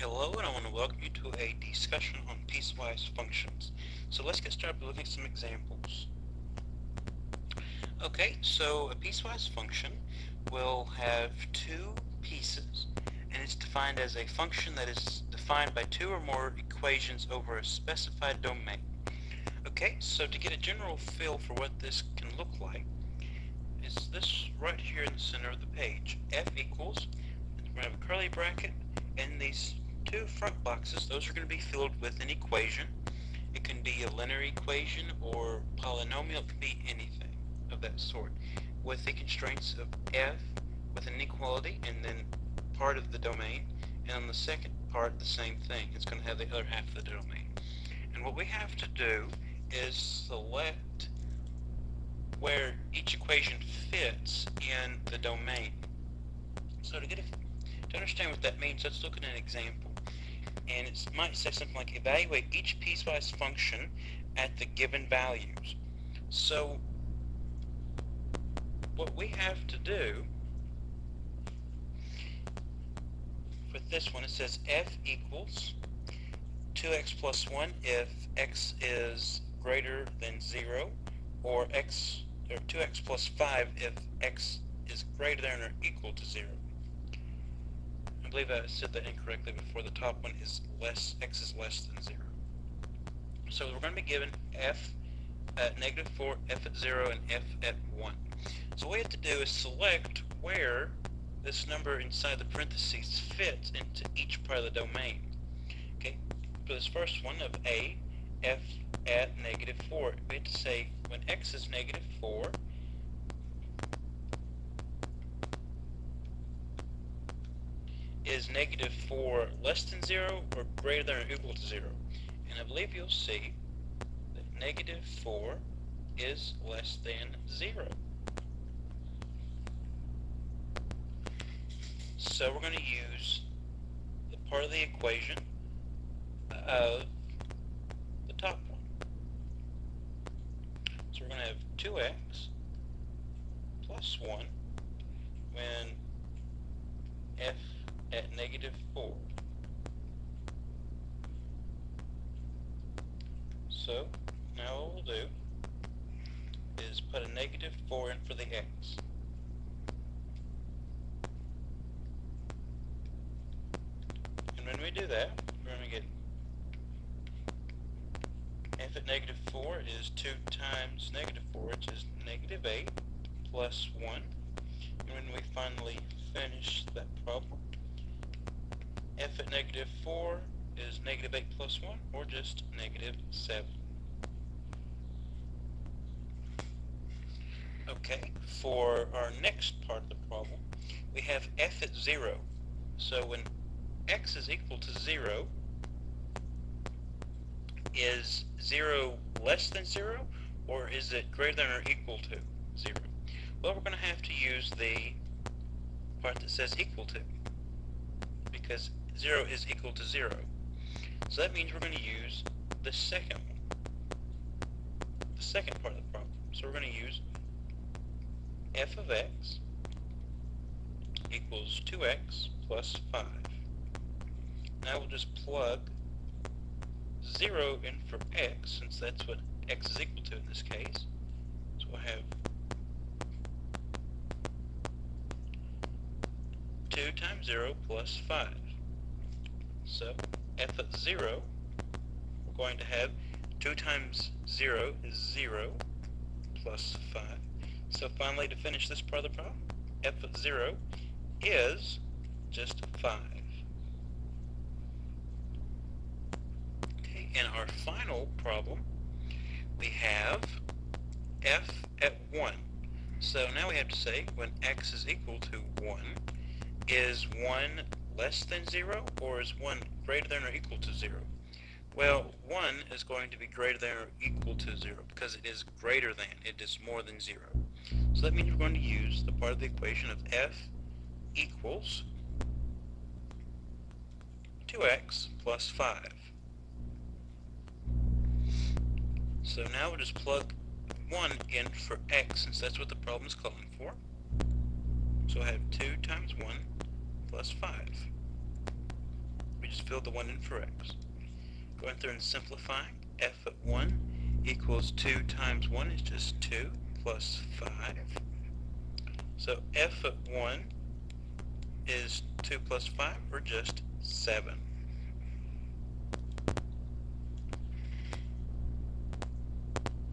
Hello, and I want to welcome you to a discussion on piecewise functions. So let's get started by looking at some examples. Okay, so a piecewise function will have two pieces, and it's defined as a function that is defined by two or more equations over a specified domain. Okay, so to get a general feel for what this can look like, is this right here in the center of the page. F equals, we're going to have a curly bracket, and these two front boxes, those are going to be filled with an equation. It can be a linear equation or polynomial, it can be anything of that sort, with the constraints of F with an inequality and then part of the domain, and on the second part the same thing. It's going to have the other half of the domain. And what we have to do is select where each equation fits in the domain. So to understand what that means, let's look at an example. And it might say something like evaluate each piecewise function at the given values. So what we have to do for this one, it says f equals 2x plus 1 if x is greater than 0, or 2x plus 5 if x is greater than or equal to 0. I believe I said that incorrectly before. The top one is x is less than 0. So we're going to be given f at -4, f at 0, and f at 1. So what we have to do is select where this number inside the parentheses fits into each part of the domain. Okay, for this first one of a, f at -4, we have to say when x is -4, is -4 less than 0 or greater than or equal to 0? And I believe you'll see that -4 is less than 0. So we're going to use the part of the equation of the top one. So we're going to have 2x plus 1 when f at -4. So now what we'll do is put a -4 in for the x. And when we do that, we're going to get f at -4 is 2 times -4, which is -8 plus 1. And when we finally finish that problem, f at -4 is -8 plus 1, or just -7. Okay, for our next part of the problem, we have f at 0. So when x is equal to 0, is 0 less than 0, or is it greater than or equal to 0? Well, we're going to have to use the part that says equal to, because 0 is equal to 0. So that means we're going to use the second one, the second part of the problem. So we're going to use f of x equals 2x plus 5. Now we'll just plug 0 in for x, since that's what x is equal to in this case. So we'll have 2 times 0 plus 5. So f at 0, we're going to have 2 times 0 is 0 plus 5. So finally, to finish this part of the problem, f at 0 is just 5. Okay, in our final problem, we have f at 1. So now we have to say when x is equal to 1, is 1 less than 0, or is 1 greater than or equal to 0? Well, 1 is going to be greater than or equal to 0 because it is greater than, it is more than 0. So that means we're going to use the part of the equation of f equals 2x plus 5. So now we'll just plug 1 in for x, since that's what the problem is calling for. So I have 2 times 1 plus 5. We just fill the 1 in for x. Going through and simplifying, f of 1 equals 2 times 1 is just 2 plus 5. So f of 1 is 2 plus 5, or just 7.